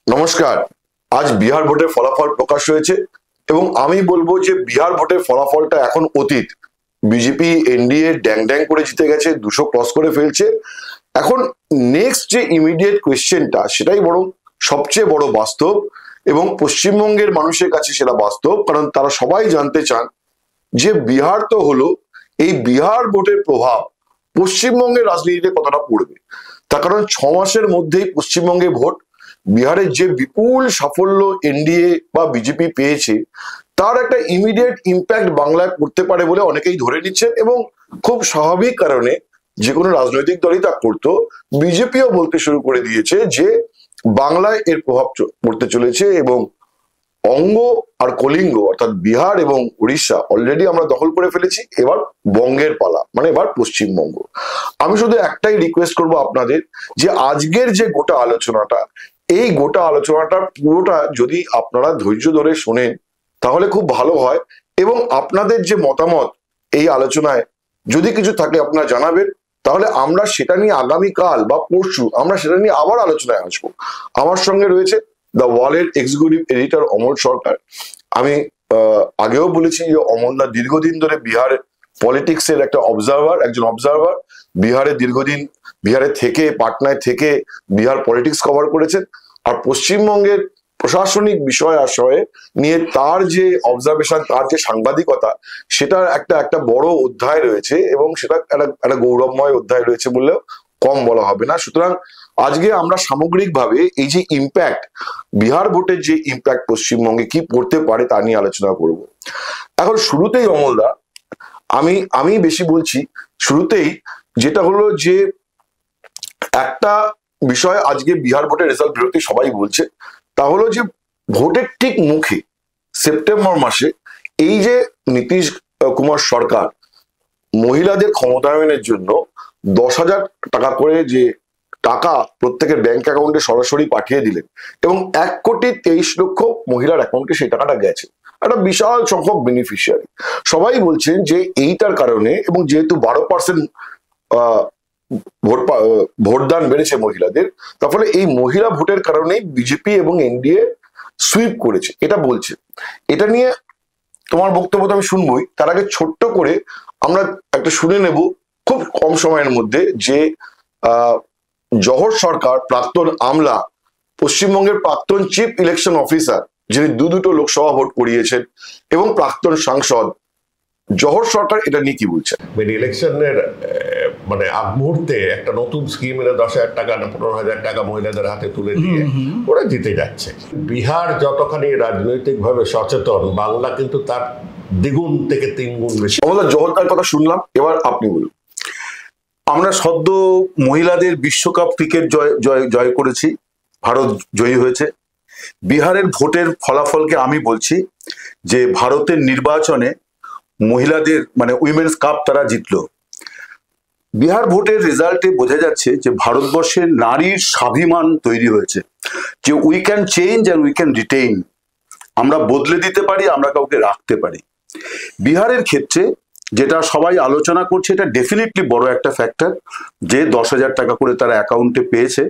নমস্কার। আজ বিহার ভোটের ফলাফল প্রকাশ হয়েছে এবং আমি বলবো যে বিহার ভোটের ফলাফলটা এখন অতীত। বিজেপি এনডিএ ড্যাং ড্যাং করে জিতে গেছে, 200 ক্রস করে ফেলছে। এখন নেক্সট যে ইমিডিয়েট কোয়েশ্চেনটা, সেটাই বরং সবচেয়ে বড় বাস্তব এবং পশ্চিমবঙ্গের মানুষের কাছে সেটা বাস্তব, কারণ তারা সবাই জানতে চান যে বিহার তো হলো, এই বিহার ভোটের প্রভাব পশ্চিমবঙ্গের রাজনীতিতে কতটা পড়বে। তার কারণ 6 মাসের মধ্যেই পশ্চিমবঙ্গে ভোট। বিহারের যে বিপুল সাফল্য এনডিএ বা বিজেপি পেয়েছে, তার একটা ইমিডিয়েট ইম্প্যাক্ট বাংলায় করতে পারে বলে অনেকেই ধরে নিচ্ছেন এবং খুব স্বাভাবিক কারণে যে কোনো রাজনৈতিক দলই তা করতো। বিজেপিও বলতে শুরু করে দিয়েছে যে বাংলায় এর প্রভাব পড়তে চলেছে এবং অঙ্গ আর কলিঙ্গ অর্থাৎ বিহার এবং উড়িষ্যা অলরেডি আমরা দখল করে ফেলেছি। এবার বঙ্গের পালা, মানে এবার পশ্চিমবঙ্গ। আমি শুধু একটাই রিকোয়েস্ট করব আপনাদের, যে আজকের যে গোটা আলোচনাটা, এই গোটা আলোচনাটা পুরোটা যদি আপনারা ধৈর্য ধরে শোনেন তাহলে খুব ভালো হয় এবং আপনাদের যে মতামত এই আলোচনায় যদি কিছু থাকে আপনারা জানাবেন, তাহলে আমরা সেটা নিয়ে আগামীকাল বা পরশু আমরা সেটা নিয়ে আবার আলোচনায় আসবো। আমার সঙ্গে রয়েছে দ্য ওয়ালের এক্সিকিউটিভ এডিটর অমল সরকার। আমি আগেও বলেছি যে অমলদা দীর্ঘদিন ধরে বিহার পলিটিক্স এর একটা একজন অবজারভার। বিহারে দীর্ঘদিন বিহারে থেকে, পাটনায় থেকে বিহার পলিটিক্স কভার করেছেন। আর পশ্চিমবঙ্গের প্রশাসনিক বিষয় আশয়ে নিয়ে তার যে অবজারভেশন, তার যে সাংবাদিকতা, সেটার একটা বড় অধ্যায় রয়েছে এবং সেটা একটা গৌরবময় অধ্যায় রয়েছে বললেও কম বলা হবে না। সুতরাং আজকে আমরা সামগ্রিকভাবে এই যে ইম্প্যাক্ট, বিহার ভোটের যে ইম্প্যাক্ট পশ্চিমবঙ্গে কি পড়তে পারে তা নিয়ে আলোচনা করব। এখন শুরুতেই অমলদা, আমি বেশি বলছি, শুরুতেই যেটা হলো যে একটা বিষয় আজকে বিহার ভোটের রেজাল্ট বেরোতে সবাই বলছে, তা হলো যে ভোটের ঠিক মুখে সেপ্টেম্বর মাসে এই যে নীতিশ কুমার সরকার মহিলাদের ক্ষমতায়নের জন্য 10,000 টাকা করে যে টাকা প্রত্যেকের ব্যাংক অ্যাকাউন্টে সরাসরি পাঠিয়ে দিলেন এবং 1,23,00,000 মহিলার অ্যাকাউন্টে সেই টাকাটা গেছে, একটা বিশাল সংখ্যক বেনিফিশিয়ারি। সবাই বলছেন যে এইটার কারণে, এবং যেহেতু 12% ভোটদান বেড়েছে মহিলাদের, তার ফলে এই মহিলা ভোটের কারণেই বিজেপি এবং এনডিএ সুইপ করেছে, এটা বলছে। এটা নিয়ে তোমার বক্তব্য তো আমি শুনবই, তার আগে ছোট্ট করে আমরা একটা শুনে নেব খুব কম সময়ের মধ্যে যে জহর সরকার, প্রাক্তন আমলা, পশ্চিমবঙ্গের প্রাক্তন চিফ ইলেকশন অফিসার, যিনি দুটো লোকসভা ভোট করিয়েছেন এবং প্রাক্তন সাংসদ, জহর সরকার এটা নিয়ে কি বলছেন। ইলেকশনের মানে আগ মুহূর্তে একটা নতুন স্কিম এনে 10,000 টাকা না 15,000 টাকা মহিলাদের হাতে তুলে দিয়ে ওরা জিতে যাচ্ছে। বিহার যতখানি রাজনৈতিকভাবে সচেতন, বাংলা কিন্তু তার দ্বিগুণ থেকে 3 গুণ বেশি। আমাদের জহরদার কথা শুনলাম, এবার আপনি বলুন। আমরা সদ্য মহিলাদের বিশ্বকাপ ক্রিকেট জয় করেছি, ভারত জয়ী হয়েছে। বিহারের ভোটের ফলাফলকে আমি বলছি যে ভারতের নির্বাচনে মহিলাদের মানে উইমেন্স কাপ তারা জিতলো। বিহার ভোটের রেজাল্টে বোঝা যাচ্ছে যে ভারতবর্ষের নারীর স্বাভিমান তৈরি হয়েছে, যে we can change and we can retain. আমরা বদলে দিতে পারি, আমরা কাউকে রাখতে পারি। বিহারের ক্ষেত্রে যেটা সবাই আলোচনা করছে, এটা ডেফিনেটলি বড় একটা ফ্যাক্টর যে 10,000 টাকা করে তারা অ্যাকাউন্টে পেয়েছে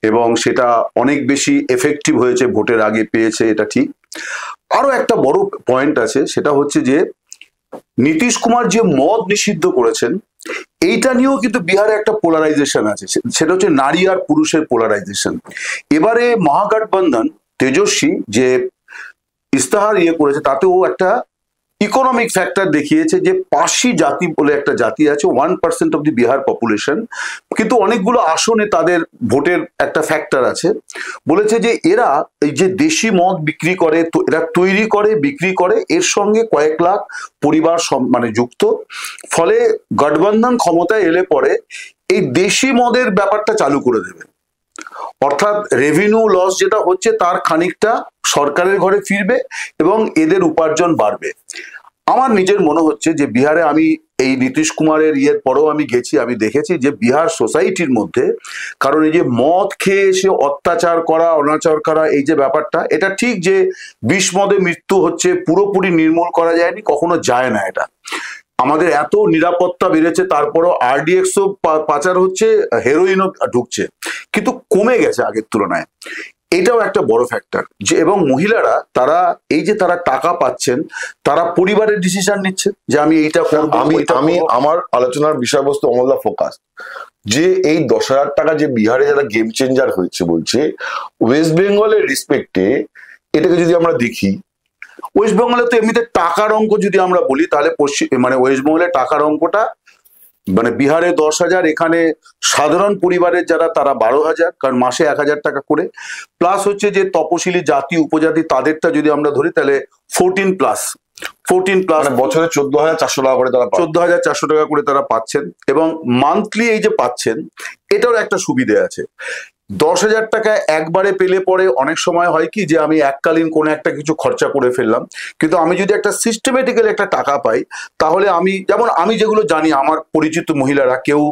এবং সেটা অনেক বেশি এফেক্টিভ হয়েছে, ভোটের আগে পেয়েছে, এটা ঠিক। আরো একটা বড় পয়েন্ট আছে, সেটা হচ্ছে যে নীতিশ কুমার যে মদ নিষিদ্ধ করেছেন, এইটা নিয়েও কিন্তু বিহারে একটা পোলারাইজেশন আছে, সেটা হচ্ছে নারী আর পুরুষের পোলারাইজেশন। এবারে মহাগঠবন্ধন তেজস্বী যে ইস্তাহার করেছে, তাতেও একটা ইকোনমিক ফ্যাক্টর দেখিয়েছে যে পার্সি জাতি বলে একটা জাতি আছে, 1% অফ দি বিহার পপুলেশন, কিন্তু অনেকগুলো আসনে তাদের ভোটের একটা ফ্যাক্টর আছে। বলেছে যে এরা এই যে দেশি মদ বিক্রি করে, এরা তৈরি করে, বিক্রি করে, এর সঙ্গে কয়েক লাখ পরিবার মানে যুক্ত। ফলে গঠবন্ধন ক্ষমতায় এলে পরে এই দেশি মদের ব্যাপারটা চালু করে দেবে, অর্থাৎ রেভিনিউ লস যেটা হচ্ছে তার খানিকটা সরকারের ঘরে ফিরবে এবং এদের উপার্জন বাড়বে। আমার নিজের মনে হচ্ছে যে বিহারে, আমি এই নীতিশ কুমারের পরেও আমি গেছি, আমি দেখেছি যে বিহার সোসাইটির মধ্যে, কারণ এই যে মদ খেয়ে এসে অত্যাচার করা, অনাচার করা, এই যে ব্যাপারটা, এটা ঠিক যে বিষ মদে মৃত্যু হচ্ছে, পুরোপুরি নির্মূল করা যায়নি, কখনো যায় না। এটা আমাদের এত নিরাপত্তা বেড়েছে, তারপরও আরডিএক্সও পাচার হচ্ছে, হেরোইনও ঢুকছে, কিন্তু কমে গেছে আগের তুলনায়। এটাও একটা বড় ফ্যাক্টর যে, এবং মহিলারা তারা এই যে তারা টাকা পাচ্ছেন, তারা পরিবারের ডিসিশন নিচ্ছে যে আমি এইটা করবো, আমি ওইটা আমি করবো। আমার আলোচনার বিষয়বস্তু অমলদা ফোকাস যে এই 10,000 টাকা যে বিহারে যারা গেম চেঞ্জার হয়েছে বলছে, ওয়েস্ট বেঙ্গলের রেসপেক্টে এটাকে যদি আমরা দেখি, ওয়েস্ট বেঙ্গলে তো এমনিতে টাকার অঙ্ক যদি আমরা বলি তাহলে মানে ওয়েস্ট বেঙ্গলের টাকার অঙ্কটা মানে বিহারে 10,000, এখানে সাধারণ পরিবারের যারা তারা 12,000, কারণ মাসে 1,000 টাকা করে, প্লাস হচ্ছে যে তপশিলি জাতি উপজাতি তাদেরটা যদি আমরা ধরি তাহলে 14 প্লাস মানে বছরে 14,400 টাকা করে তারা পায়। 14,400 টাকা করে তারা পাচ্ছেন, এবং মান্থলি এই যে পাচ্ছেন এটার একটা সুবিধে আছে। 10,000 টাকা একবারে পেলে পরে অনেক সময় হয় কি যে আমি এককালীন কোনো একটা কিছু খরচা করে ফেললাম, কিন্তু আমি যদি একটা সিস্টেমেটিক্যালি একটা টাকা পাই তাহলে আমি, যেমন আমি যেগুলো জানি, আমার পরিচিত মহিলারা কেউ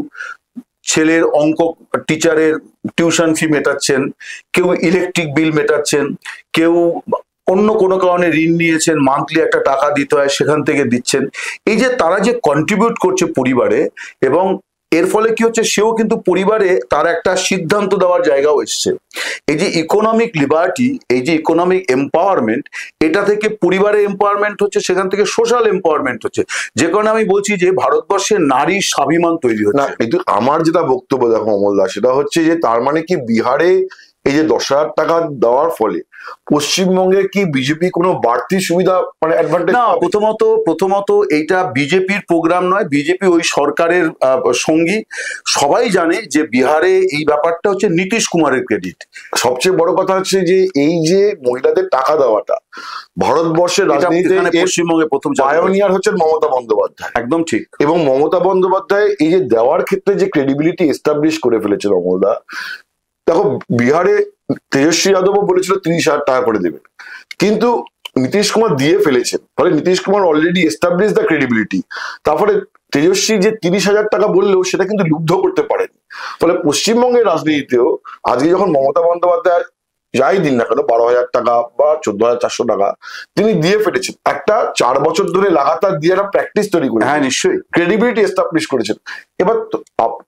ছেলের অঙ্ক টিচারের টিউশন ফি মেটাচ্ছেন, কেউ ইলেকট্রিক বিল মেটাচ্ছেন, কেউ অন্য কোনো কারণে ঋণ নিয়েছেন, মান্থলি একটা টাকা দিতে হয় সেখান থেকে দিচ্ছেন। এই যে তারা যে কন্ট্রিবিউট করছে পরিবারে, এবং এর ফলে কি হচ্ছে, সেও কিন্তু পরিবারে তার একটা সিদ্ধান্ত দেওয়ার জায়গাও এসছে। এই যে ইকোনমিক লিবার্টি, এই যে ইকোনমিক এম্পাওয়ারমেন্ট, এটা থেকে পরিবারের এম্পাওয়ারমেন্ট হচ্ছে, সেখান থেকে সোশ্যাল এম্পাওয়ারমেন্ট হচ্ছে, যে কারণে আমি বলছি যে ভারতবর্ষের নারীর স্বাভিমান তৈরি না, হচ্ছে। কিন্তু আমার যেটা বক্তব্য দেখো অমলদা, সেটা হচ্ছে যে তার মানে কি বিহারে এই যে 10,000 টাকা দেওয়ার ফলে পশ্চিমবঙ্গে কি বিজেপি কোনো বাড়তি সুবিধা মানে অ্যাডভান্টেজ? না, প্রথমত এইটা বিজেপির প্রোগ্রাম নয়, বিজেপি ওই সরকারের সঙ্গী। সবাই জানে যে বিহারে এই ব্যাপারটা হচ্ছে নীতিশ কুমারের ক্রেডিট। সবচেয়ে বড় কথা হচ্ছে যে এই যে মহিলাদের টাকা দেওয়াটা ভারতবর্ষের রাজনীতিতে পশ্চিমবঙ্গে প্রথম পায়োনিয়ার হচ্ছেন মমতা বন্দ্যোপাধ্যায়। একদম ঠিক। এবং মমতা বন্দ্যোপাধ্যায় এই যে দেওয়ার ক্ষেত্রে যে ক্রেডিবিলিটি এস্টাবলিশ করে ফেলেছেন অমলদা, দেখো বিহারে তেজস্বী যাদবও বলেছিল 30,000 টাকা করে দেবেন, কিন্তু নীতিশ কুমার দিয়ে ফেলেছেন, ফলে Nitish Kumar already establish the credibility. তারপরে তেজস্বী যে 30,000 টাকা বললেও সেটা কিন্তু লুব্ধ করতে পারেনি। ফলে পশ্চিমবঙ্গের রাজনীতিতেও আজকে যখন মমতা বন্দ্যোপাধ্যায় যাই দিন না কেন 12,000 টাকা বা 14,400 টাকা তিনি দিয়ে ফেলেছেন, একটা 4 বছর ধরে লাগাতার দিয়ে একটা প্র্যাকটিস তৈরি করে, হ্যাঁ নিশ্চয়ই ক্রেডিবিলিটি এস্টাবলিশ করেছেন। এবার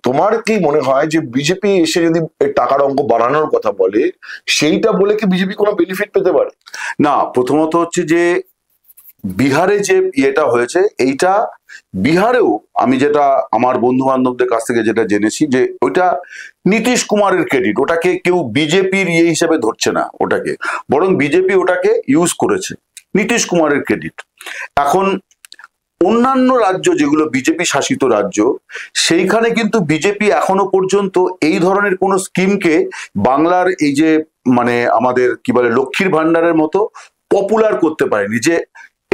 তোমার কি মনে হয় যে বিজেপি এসে যদি টাকার অঙ্ক বাড়ানোর কথা বলে, সেইটা বলে কি বিজেপি কোনো বেনিফিট পেতে পারে? না, প্রথমত হচ্ছে যে বিহারে যে ইয়েটা হয়েছে, এইটা বিহারেও আমি যেটা আমার বন্ধু বান্ধবদের কাছ থেকে যেটা জেনেছি, যে ওইটা নীতিশ কুমারের ক্রেডিট, ওটাকে কেউ বিজেপির ইয়ে হিসেবে ধরছে না ওটাকে, বরং বিজেপি ওটাকে ইউজ করেছে, নীতিশ কুমারের ক্রেডিট। এখন অন্যান্য রাজ্য যেগুলো বিজেপি শাসিত রাজ্য, সেইখানে কিন্তু বিজেপি এখনো পর্যন্ত এই ধরনের কোনো স্কিমকে বাংলার এই যে মানে আমাদের কি বলে লক্ষ্মীর ভান্ডারের মতো পপুলার করতে পারেনি। যে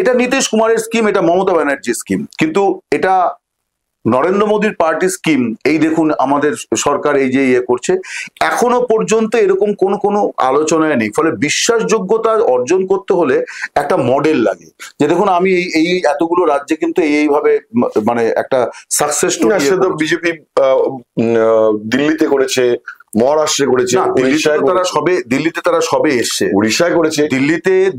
এটা নীতিশ কুমারের স্কিম, এটা মমতা ব্যানার্জির স্কিম, কিন্তু এটা নরেন্দ্র মোদীর পার্টি স্কিম। এই দেখুন আমাদের সরকার এই যে ইয়ে করছে, এখনো পর্যন্ত এরকম কোনো আলোচনায় নেই। ফলে বিশ্বাসযোগ্যতা অর্জন করতে হলে একটা মডেল লাগে, যে দেখুন আমি এই এতগুলো রাজ্যে কিন্তু এইভাবে মানে একটা সাকসেস স্টোরি। বিজেপি দিল্লিতে করেছে, মহারাষ্ট্রে করেছে, দিল্লিতে তারা সবে এসছে, উড়িষ্যায় করেছে।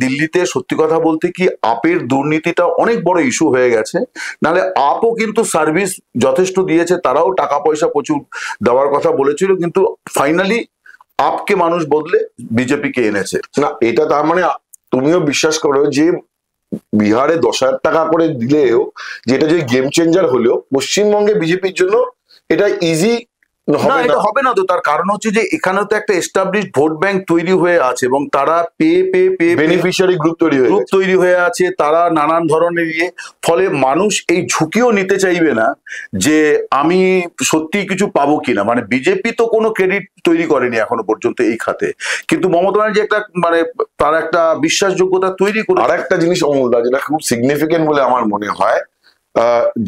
দিল্লিতে সত্যি কথা বলতে কি আপের দুর্নীতিটা অনেক বড় ইস্যু হয়ে গেছে, নাহলে আপও কিন্তু সার্ভিস যথেষ্ট দিয়েছে, তারাও টাকা পয়সা প্রচুর দেওয়ার কথা বলেছিল, কিন্তু ফাইনালি আপকে মানুষ বদলে বিজেপিকে এনেছে। না, এটা তার মানে তুমিও বিশ্বাস করো যে বিহারে 10,000 টাকা করে দিলেও, যেটা যে গেম চেঞ্জার হলেও পশ্চিমবঙ্গে বিজেপির জন্য এটা ইজি না, এটা হবে না তো। তার কারণ হচ্ছে যে এখানে তো একটা এস্টাবলিশ ভোট ব্যাংক তৈরি হয়ে আছে, এবং তারা বেনিফিশিয়ারি গ্রুপ তৈরি হয়ে আছে, তারা নানান ধরনের ইয়ে। ফলে মানুষ এই ঝুঁকিও নিতে চাইবে না যে আমি সত্যি কিছু পাবো কিনা। মানে বিজেপি তো কোনো ক্রেডিট তৈরি করেনি এখনো পর্যন্ত এই খাতে, কিন্তু মমতা ব্যানার্জি একটা মানে তার একটা বিশ্বাসযোগ্যতা তৈরি করে। আর একটা জিনিস অমলদা যেটা খুব সিগনিফিকেন্ট বলে আমার মনে হয়,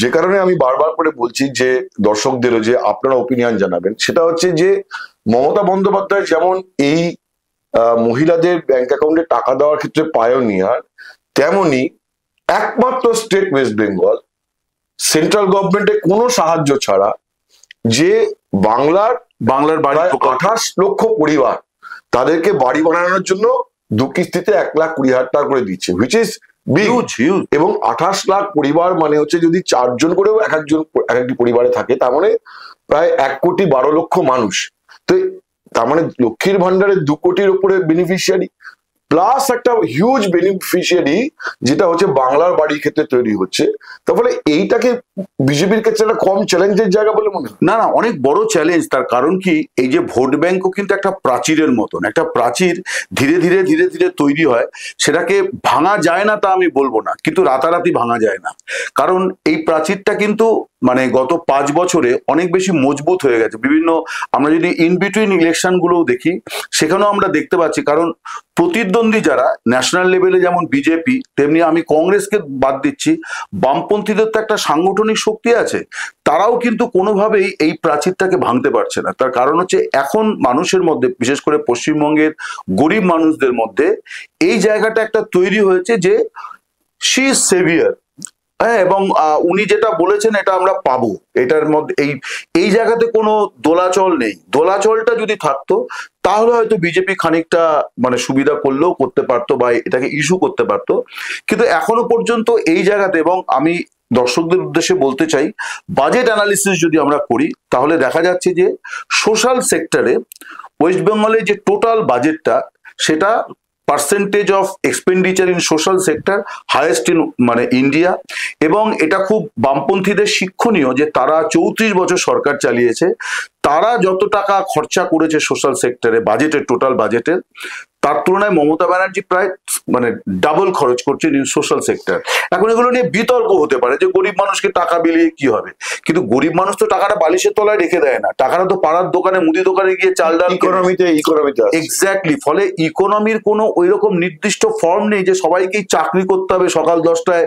যে কারণে আমি বারবার করে বলছি যে দর্শকদেরও যে আপনারা ওপিনিয়ন জানাবেন, সেটা হচ্ছে যে মমতা বন্দ্যোপাধ্যায় যেমন এই মহিলাদের ব্যাংক অ্যাকাউন্টে টাকা দেওয়ার ক্ষেত্রে পায়োনিয়ার, তেমনি একমাত্র স্টেট ওয়েস্ট বেঙ্গল সেন্ট্রাল গভর্নমেন্টের কোনো সাহায্য ছাড়া যে বাংলার বাড়ি 28 লক্ষ পরিবার তাদেরকে বাড়ি বানানোর জন্য 2 কিস্তিতে 1,20,000 টাকা করে দিচ্ছে, হুইচ ইজ হিউজ। এবং 28 লাখ পরিবার মানে হচ্ছে যদি 4 জন করেও এক একটি পরিবারে থাকে, তার মানে প্রায় 1,12,00,000 মানুষ। তো তার মানে লক্ষ্মীর ভান্ডারের 2 কোটির উপরে বেনিফিশিয়ারি, প্লাস একটা হিউজ বেনিফিশিয়ারি যেটা হচ্ছে বাংলার বাড়ির ক্ষেত্রে তৈরি হচ্ছে। তার ফলে এইটাকে বিজেপির কাছে একটা কম চ্যালেঞ্জের জায়গা বলে মনে হয়? না না, অনেক বড় চ্যালেঞ্জ। তার কারণ কি, এই যে ভোট ব্যাংকও কিন্তু একটা প্রাচীরের মতন, একটা প্রাচীর ধীরে ধীরে ধীরে ধীরে তৈরি হয়। সেটাকে ভাঙা যায় না তা আমি বলবো না, কিন্তু রাতারাতি ভাঙা যায় না। কারণ এই প্রাচীরটা কিন্তু মানে গত 5 বছরে অনেক বেশি মজবুত হয়ে গেছে। বিভিন্ন আমরা যদি ইন বিটুইন ইলেকশন গুলোও দেখি, সেখানেও আমরা দেখতে পাচ্ছি। কারণ প্রতিদ্বন্দ্বী যারা ন্যাশনাল লেভেলে, যেমন বিজেপি, তেমনি আমি কংগ্রেসকে বাদ দিচ্ছি, বামপন্থীদের তো একটা সাংগঠনিক শক্তি আছে, তারাও কিন্তু কোনোভাবেই এই প্রাচীরটাকে ভাঙতে পারছে না। তার কারণ হচ্ছে এখন মানুষের মধ্যে, বিশেষ করে পশ্চিমবঙ্গের গরিব মানুষদের মধ্যে এই জায়গাটা একটা তৈরি হয়েছে যে শি ইজ সেভিয়ার। হ্যাঁ, এবং উনি যেটা বলেছেন এটা আমরা পাবো। এটার মধ্যে এই জায়গাতে কোনো দোলাচল নেই। দোলাচলটা যদি থাকতো তাহলে হয়তো বিজেপি খানিকটা মানে সুবিধা করলেও করতে পারতো বা এটাকে ইস্যু করতে পারতো। কিন্তু এখনো পর্যন্ত এই জায়গাতে, এবং আমি দর্শকদের উদ্দেশ্যে বলতে চাই, বাজেট অ্যানালিসিস যদি আমরা করি তাহলে দেখা যাচ্ছে যে সোশ্যাল সেক্টরে ওয়েস্ট বেঙ্গলে যে টোটাল বাজেটটা, সেটা percentage of expenditure in social sector highest in মানে ইন্ডিয়া। এবং এটা খুব বামপন্থীদের শিক্ষণীয় যে তারা 34 বছর সরকার চালিয়েছে, তারা যত টাকা খরচা করেছে সোশ্যাল সেক্টরে বাজেটের, টোটাল বাজেটের, তার তুলনায় মমতা ব্যানার্জি প্রায় মানে ডাবল খরচ করছে সোশ্যাল সেক্টর। এখন এগুলো নিয়ে বিতর্ক হতে পারে যে গরিব মানুষকে টাকা বিলিয়ে কি হবে, কিন্তু গরিব মানুষ তো টাকাটা বালিশের তলায় রেখে দেয় না, টাকাটা তো পাড়ার দোকানে, মুদি দোকানে গিয়ে চাল ডাল ইকোনমিতে এক্স্যাক্টলি। ফলে ইকোনমির কোনো ওই রকম নির্দিষ্ট ফর্ম নেই যে সবাইকেই চাকরি করতে হবে, সকাল 10টায়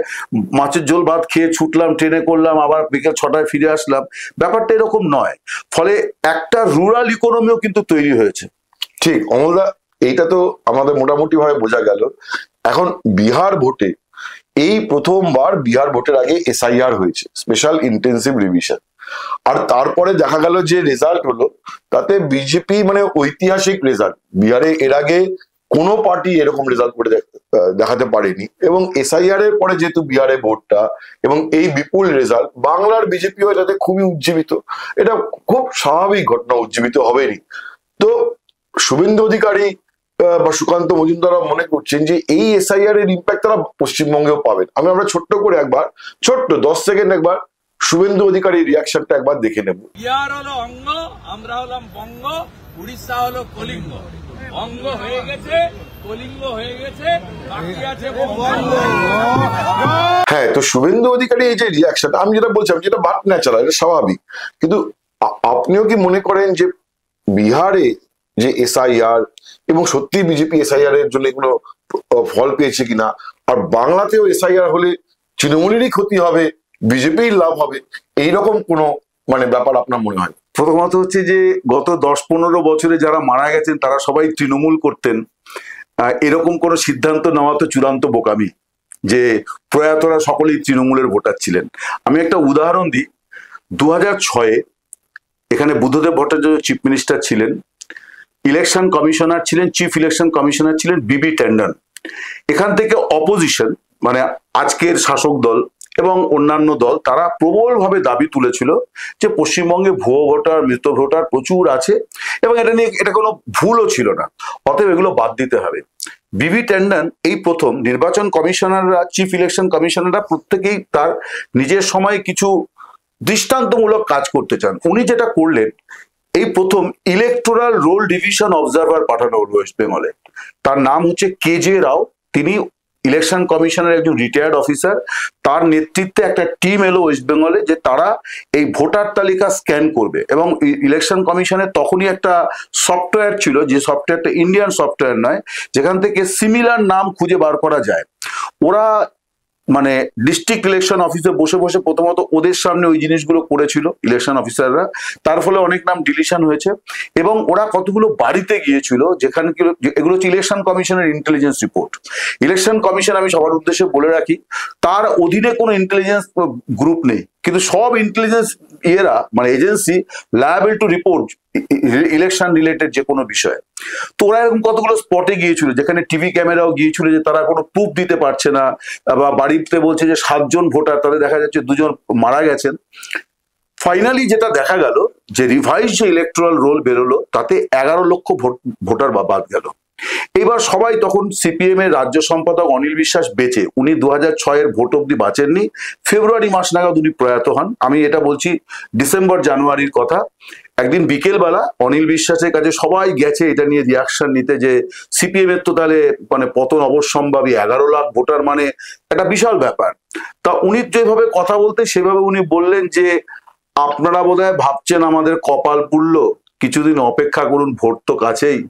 মাছের ঝোল ভাত খেয়ে ছুটলাম, ট্রেনে করলাম, আবার বিকেল 6টায় ফিরে আসলাম, ব্যাপারটা এরকম নয়। ফলে একটা রুরাল ইকোনমিও কিন্তু তৈরি হয়েছে। ঠিক, অমলদা, এইটা তো আমাদের মোটামুটি ভাবে বোঝা গেল। এখন বিহার ভোটে, এই প্রথমবার বিহার ভোটের আগে এসআইআর হয়েছে, স্পেশাল ইন্টেন্সিভ রিভিশন, আর তারপরে দেখা গেল যে রেজাল্ট হলো তাতে বিজেপি মানে ঐতিহাসিক রেজাল্ট। বিহারে এর আগে কোনো পার্টি এরকম রেজাল্ট করে দেখাতে পারেনি। এবং এসআইআর এর পরে যেহেতু বিহারে ভোটটা এবং এই বিপুল রেজাল্ট, বাংলার বিজেপিও এটাতে খুবই উজ্জীবিত। এটা খুব স্বাভাবিক ঘটনা, উজ্জীবিত হবেনি। তো শুভেন্দু অধিকারী বা সুকান্ত মজুমদাররা মনে করছেন যে এই এসআইআর এর ইম্প্যাক্ট তারা পশ্চিমবঙ্গেও পাবেন। আমরা ছোট্ট করে একবার, ছোট্ট 10 সেকেন্ড একবার শুভেন্দু অধিকারীর রিয়াকশনটা একবার দেখে নেব। বিহার হলো অঙ্গ, আমরা হলাম বঙ্গ, উড়িষ্যা হলো কলিঙ্গ। অঙ্গ হয়ে গেছে, কলিঙ্গ হয়ে গেছে, বাকি আছে বঙ্গ। হ্যাঁ, তো শুভেন্দু অধিকারী এই যে রিয়াকশন, আমি যেটা বলছিলাম, যেটা বাট ন্যাচারাল, এটা স্বাভাবিক। কিন্তু আপনিও কি মনে করেন যে বিহারে যে এসআইআর, এবং সত্যি বিজেপি এসআইআর এর জন্য কোনো ফল পেয়েছে কিনা, আর বাংলাতেও এসআইআর হলে তৃণমূলেরই ক্ষতি হবে, বিজেপির লাভ হবে, এইরকম কোনো মানে ব্যাপার আপনার মনে হয়? প্রথমত হচ্ছে যে গত 10-15 বছরে যারা মারা গেছেন তারা সবাই তৃণমূল করতেন। এরকম কোনো সিদ্ধান্ত নেওয়া তো চূড়ান্ত বোকামি যে প্রয়াতরা সকলেই তৃণমূলের ভোটার ছিলেন। আমি একটা উদাহরণ দিই। 2006-এ এখানে বুদ্ধদেব ভট্টাচার্য চিফ মিনিস্টার ছিলেন, ইলেকশন কমিশনার ছিলেন, চিফ ইলেকশন কমিশনার ছিলেন বিবি ট্যান্ডন। এখান থেকে অপোজিশন মানে আজকের শাসক দল এবং অন্যান্য দল, তারা প্রবলভাবে দাবি তুলেছিল যে পশ্চিমবঙ্গে ভুয়ো ভোটার, মৃত ভোটার প্রচুর আছে, এবং এটা নিয়ে এটা কোনো ভুলও ছিল না, অতএব এগুলো বাদ দিতে হবে। বিবি ট্যান্ডন এই প্রথম, নির্বাচন কমিশনাররা, চিফ ইলেকশন কমিশনাররা প্রত্যেকেই তার নিজের সময় কিছু দৃষ্টান্তমূলক কাজ করতে চান। উনি যেটা করলেন, এই প্রথম ইলেকটোরাল রোল ডিভিশন অবজারভার পাঠানো হলো ওয়েস্ট বেঙ্গলে। তার নাম হচ্ছে কেজে রাও, তিনি ইলেকশন কমিশনের একজন রিটায়ার্ড অফিসার। তার নেতৃত্বে একটা টিম এলো ওয়েস্ট বেঙ্গলে যে তারা এই ভোটার তালিকা স্ক্যান করবে। এবং ইলেকশন কমিশনের তখনই একটা সফটওয়্যার ছিল, যে সফটওয়্যারটা ইন্ডিয়ান সফটওয়্যার নয়, যেখান থেকে সিমিলার নাম খুঁজে বার করা যায়। ওরা মানে ডিস্ট্রিক্ট ইলেকশন অফিসে বসে বসে প্রথমত ওদের সামনে ওই জিনিসগুলো করেছিল ইলেকশন অফিসাররা, তার ফলে অনেক নাম ডিলিশন হয়েছে। এবং ওরা কতগুলো বাড়িতে গিয়েছিল, যেখানে এগুলো হচ্ছে ইলেকশন কমিশনের ইন্টেলিজেন্স রিপোর্ট। ইলেকশন কমিশন, আমি সবার উদ্দেশ্যে বলে রাখি, তার অধীনে কোনো ইন্টেলিজেন্স গ্রুপ নেই, কিন্তু সব ইন্টেলিজেন্স মানে agency liable to report election related যে কোনো বিষয়ে। তো ওরা এরকম কতগুলো স্পটে গিয়েছিল যেখানে টিভি ক্যামেরাও গিয়েছিল, যে তারা কোনো প্রুফ দিতে পারছে না, বা বাড়িতে বলছে যে 7 জন ভোটার, তাদের দেখা যাচ্ছে 2 জন মারা গেছেন। ফাইনালি যেটা দেখা গেল যে রিভাইজ যে ইলেকট্রাল রোল বেরোলো তাতে 11 লক্ষ ভোটার বাদ গেল। এবার সবাই তখন সিপিএম এর রাজ্য সম্পাদক অনিল বিশ্বাস বেঁচে, উনি 2006-এর ভোট অব্দি বাঁচেননি, ফেব্রুয়ারি মাস নাগাদ উনি প্রয়াত হন। আমি এটা বলছি ডিসেম্বর জানুয়ারির কথা। একদিন বিকেলবেলা অনিল বিশ্বাসের কাছে সবাই গেছে এটা নিয়ে রিয়াকশন নিতে যে সিপিএম এর তো তাহলে মানে পতন অবশ্যম্ভাবী, 11 লাখ ভোটার মানে একটা বিশাল ব্যাপার। তা উনি যেভাবে কথা বলতে সেভাবে উনি বললেন যে আপনারা বোধহয় ভাবছেন আমাদের কপাল পুড়ল, কিছুদিন অপেক্ষা করুন, ভোট তো কাছেই,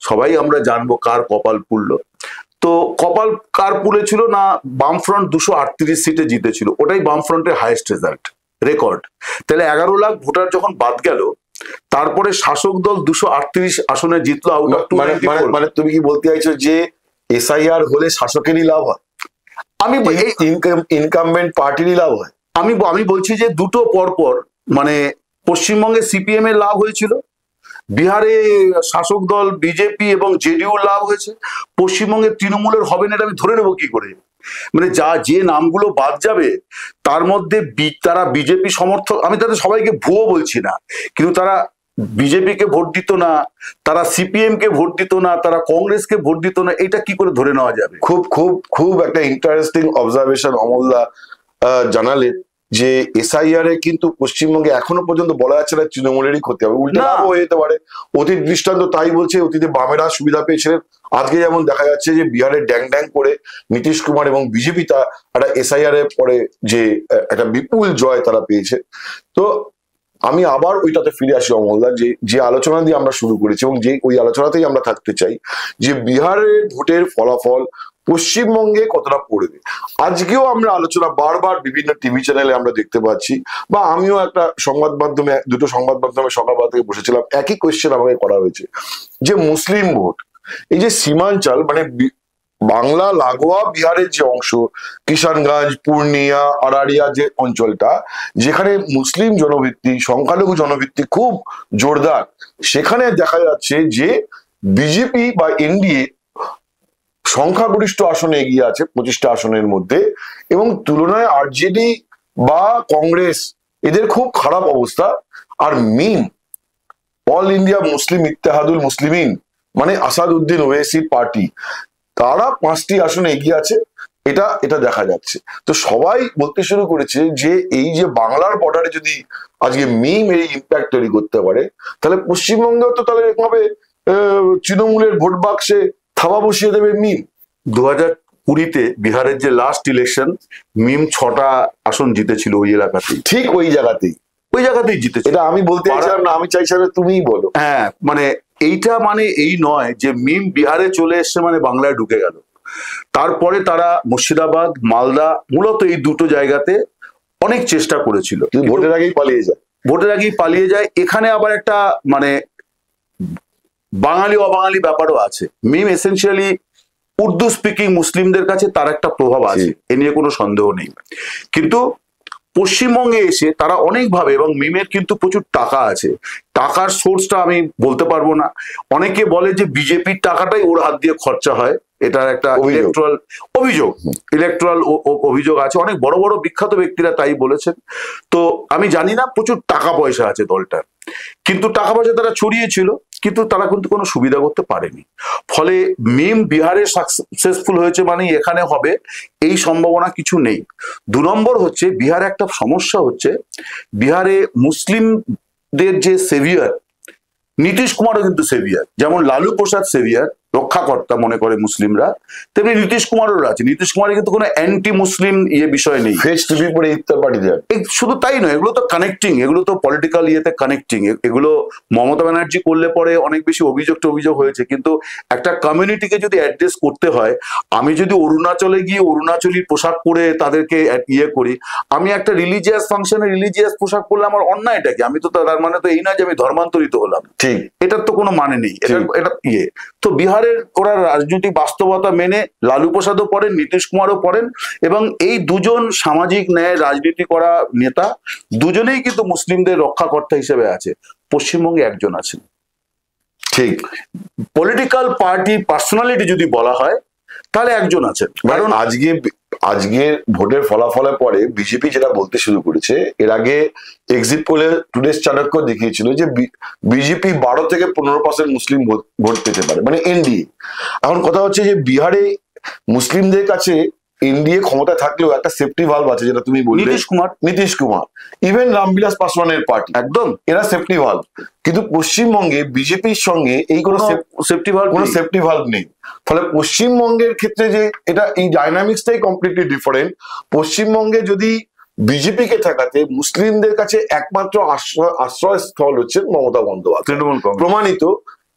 সবাই আমরা জানবো কার কপাল পুড়ল। তো কপাল কার পুড়েছিল না, বামফ্রন্ট 238 সিটে জিতেছিল, ওটাই বামফ্রন্টের হাইয়েস্ট রেজাল্ট, রেকর্ড। তাহলে 11 লাখ ভোটার যখন বাদ গেল, তারপরে শাসক দল 238 আসনে জিতলো আউট অফ 294। মানে তুমি কি বলতে চাইছো যে এসআইআর হলে শাসকেরই লাভ হয়, আমি ইনকামবেন্ট পার্টিরই লাভ হয়? আমি বলছি যে দুটো পরপর, মানে পশ্চিমবঙ্গে সিপিএম এর লাভ হয়েছিল, বিহারে শাসক দল বিজেপি এবং জেডিইউ লাভ হয়েছে, পশ্চিমবঙ্গে তৃণমূলের হবে না, এটা আমি ধরে নেবো কি করে? মানে যে নামগুলো বাদ যাবে তার মধ্যে তারা বিজেপি সমর্থক, আমি তাদের সবাইকে ভুয়ো বলছি না, কিন্তু তারা বিজেপিকে ভোট দিত না, তারা সিপিএম কে ভোট দিত না, তারা কংগ্রেসকে ভোট দিত না, এটা কি করে ধরে নেওয়া যাবে? খুব খুব খুব একটা ইন্টারেস্টিং অবজারভেশন অমলদা জানালেন যে এসআইআর এ কিন্তু পশ্চিমবঙ্গে এখনো পর্যন্ত বলা যাচ্ছে না তৃণমূলেরই ক্ষতি হবে, উল্টা হয়ে যেতে পারে। অতীত দৃষ্টান্ত তাই বলছে, অতীতে বামেরা সুবিধা পেয়েছিলেন, আজকে যেমন দেখা যাচ্ছে যে বিহারে ড্যাং ড্যাং করে নীতিশ কুমার এবং বিজেপি তা একটা এসআইআর এর পরে যে একটা বিপুল জয় তারা পেয়েছে। তো আমি আবার ওইটাতে ফিরে আসি অমলদা, যে আলোচনা দিয়ে আমরা শুরু করেছি এবং যে ওই আলোচনাতেই আমরা থাকতে চাই, যে বিহারের ভোটের ফলাফল পশ্চিমবঙ্গে কতটা পড়বে। আজকেও আমরা আলোচনা বারবার বিভিন্ন টিভি চ্যানেলে আমরা দেখতে পাচ্ছি, বা আমিও একটা দুটো সংবাদ মাধ্যমে সকালবেলা থেকে বসেছিলাম, একই কোয়েশ্চেন আমাকে করা হয়েছে যে মুসলিম ভোট, এই যে সীমাঞ্চল মানে বাংলা লাগোয়া বিহারের যে অংশ, কিষানগঞ্জ, পূর্ণিয়া, আরারিয়া যে অঞ্চলটা, যেখানে মুসলিম জনভিত্তি, সংখ্যালঘু জনভিত্তি খুব জোরদার, সেখানে দেখা যাচ্ছে যে বিজেপি বা এনডিএ সংখ্যাগরিষ্ঠ আসনে এগিয়ে আছে 25টা আসনের মধ্যে, এবং তুলনায় আরজেডি বা কংগ্রেস এদের খুব খারাপ অবস্থা। আর মিম, অল ইন্ডিয়া মুসলিম ইত্তেহাদুল মুসলিমিন মানে আসাদউদ্দিন ওয়েসির পার্টি, তারা 5টি আসনে এগিয়ে আছে, এটা দেখা যাচ্ছে। তো সবাই বলতে শুরু করেছে যে এই যে বাংলার বর্ডারে যদি আজকে মিম এই ইম্প্যাক্ট তৈরি করতে পারে, তাহলে পশ্চিমবঙ্গেও তো তাহলে এরকম ভাবে তৃণমূলের ভোট বাক্সে থাবা বসিয়ে দেবে মিম। 2020-তে বিহারের যে লাস্ট ইলেকশন, মিম 6টা আসন জিতেছিল ওই এলাকাতেই, ঠিক ওই জায়গাতেই জিতেছে। এটা আমি বলতে চাইছিলাম না, আমি চাইছিলাম তুমিই বলো। হ্যাঁ, মানে এইটা মানে এই নয় যে মিম বিহারে চলে এসছে মানে বাংলায় ঢুকে গেল। তারপরে তারা মুর্শিদাবাদ, মালদা, মূলত এই দুটো জায়গাতে অনেক চেষ্টা করেছিল, ভোটের আগেই পালিয়ে যায়। এখানে আবার একটা মানে বাঙালি অবাঙালি ব্যাপারও আছে। মিম এসেনশিয়ালি উর্দু স্পিকিং মুসলিমদের কাছে তার একটা প্রভাব আছে, এ নিয়ে কোনো সন্দেহ নেই। কিন্তু পশ্চিমবঙ্গে এসে তারা অনেকভাবে, এবং মিমের কিন্তু প্রচুর টাকা আছে, টাকার সোর্সটা আমি বলতে পারবো না, অনেকে বলে যে বিজেপির টাকাটাই ওর হাত দিয়ে খরচা হয়, এটার একটা ইলেকট্রাল অভিযোগ আছে, অনেক বড় বড় বিখ্যাত ব্যক্তিরা তাই বলেছেন। তো আমি জানি না, প্রচুর টাকা পয়সা আছে দলটার, কিন্তু টাকা পয়সা তারা ছড়িয়েছিল, কিন্তু তারা কিন্তু কোনো সুবিধা করতে পারেনি। ফলে মিম বিহারে সাকসেসফুল হয়েছে মানে এখানে হবে এই সম্ভাবনা কিছু নেই। 2 নম্বর হচ্ছে বিহারে একটা সমস্যা হচ্ছে, বিহারে মুসলিমদের যে সেভিয়ার, নীতিশ কুমারও কিন্তু সেভিয়ার, যেমন লালু প্রসাদ সেভিয়ার, রক্ষাকর্তা মনে করে মুসলিমরা, তেমনি নীতিশ কুমারেরও আছে। নীতিশ কুমারের কিন্তু কোনো অ্যান্টি মুসলিম বিষয় নেই। শুধু তাই নয়, এগুলো তো কানেক্টিং, এগুলো তো পলিটিক্যাল ইয়েতে কানেক্টিং, এগুলো মমতা ব্যানার্জি করলে পরে অনেক বেশি অভিযোগ হয়েছে, কিন্তু একটা কমিউনিটিকে যদি অ্যাড্রেস করতে হয়, আমি যদি অরুণাচলে গিয়ে অরুণাচলী পোশাক পরে তাদেরকে করি, আমি একটা রিলিজিয়াস ফাংশনে রিলিজিয়াস পোশাক পরলে আমার অন্যায়টা কি? আমি তো তার মানে তো এই না যে আমি ধর্মান্তরিত হলাম, ঠিক, এটার তো কোনো মানে নেই। এটা তো বিহারের ওরা রাজনৈতিক বাস্তবতা মেনে লালু প্রসাদও পড়েন, নীতিশ কুমারও পড়েন, এবং এই দুজন সামাজিক ন্যায় রাজনীতি করা নেতা দুজনেই কিন্তু মুসলিমদের রক্ষাকর্তা হিসেবে আছে। পশ্চিমবঙ্গে একজন আছেন, ঠিক, পলিটিক্যাল পার্টি পার্সোনালিটি যদি বলা হয় তাহলে একজন আছেন। কারণ আজকের ভোটের ফলাফলের পরে বিজেপি যেটা বলতে শুরু করেছে, এর আগে এক্সিট পোলে টুডেস চাণক্য দেখিয়েছিল যে বিজেপি 12 থেকে 15% মুসলিম ভোট পেতে পারে, মানে এনডিএ। এখন কথা হচ্ছে যে বিহারে মুসলিমদের কাছে এনডিএ ক্ষমতা থাকলেও একটা সেফটি ভালভ আছে, যেটা তুমি বললে নীতিশ কুমার, ইভেন রামবিলাস পাসওয়ানের পার্টি, একদম এরা সেফটি ভালভ। কিন্তু পশ্চিমবঙ্গে বিজেপির সঙ্গে এই কোনো সেফটি ভালভ নেই। ফলে পশ্চিমবঙ্গের ক্ষেত্রে যে এটা এই ডাইনামিক্সটাই কমপ্লিটলি ডিফারেন্ট। পশ্চিমবঙ্গে যদি বিজেপিকে ঠেকাতে মুসলিমদের কাছে একমাত্র আশ্রয়স্থল হচ্ছে মমতা বন্দ্যোপাধ্যায়, তৃণমূল প্রমাণিত।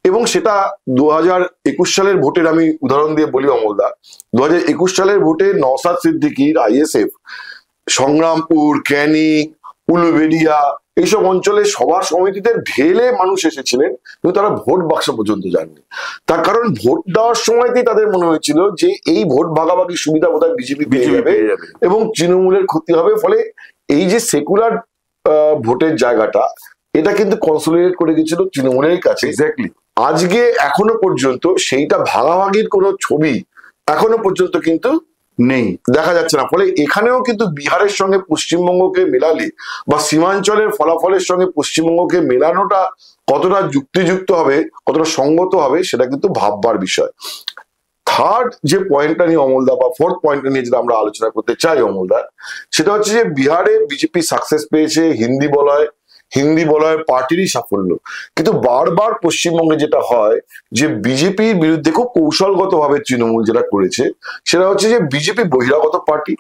এবং সেটা 2021 সালের ভোটের আমি উদাহরণ দিয়ে বলি অমলদা, 2021 সালের ভোটে নওশাদ সিদ্দিকীর আইএসএফ সংগ্রামপুর, ক্যানিং, উলুবেড়িয়া এইসব অঞ্চলে সভা সমিতিতে ঢেলে মানুষ এসেছিলেন, কিন্তু তারা ভোট বাক্স পর্যন্ত যাননি। তার কারণ ভোট দেওয়ার সময়তেই তাদের মনে হয়েছিল যে এই ভোট ভাগাভাগি সুবিধা বোধহয় বিজেপি পেয়ে যাবে এবং তৃণমূলের ক্ষতি হবে। ফলে এই যে সেকুলার ভোটের জায়গাটা, এটা কিন্তু কনসোলিডেট করে গেছিল তৃণমূলের কাছে। এক্স্যাক্টলি। আজকে এখনো পর্যন্ত সেইটা ভাগাভাগির কোনো ছবি এখনো পর্যন্ত কিন্তু নেই, দেখা যাচ্ছে না। ফলে এখানেও কিন্তু বিহারের সঙ্গে পশ্চিমবঙ্গকে মেলালে বা সীমাঞ্চলের ফলাফলের সঙ্গে পশ্চিমবঙ্গকে মেলানোটা কতটা যুক্তিযুক্ত হবে, কতটা সঙ্গত হবে, সেটা কিন্তু ভাববার বিষয়। থার্ড যে পয়েন্টটা নিয়ে অমলদা, বা ফোর্থ পয়েন্টটা নিয়ে যেটা আমরা আলোচনা করতে চাই অমলদা, সেটা হচ্ছে যে বিহারে বিজেপি সাকসেস পেয়েছে, হিন্দি বলয় পার্টিরই সাফল্য। কিন্তু বারবার পশ্চিমবঙ্গে যেটা হয় যে বিজেপির বিরুদ্ধে খুব কৌশলগতভাবে তৃণমূল যেটা করেছে, সেটা হচ্ছে যে বিজেপি বহিরাগত পার্টি,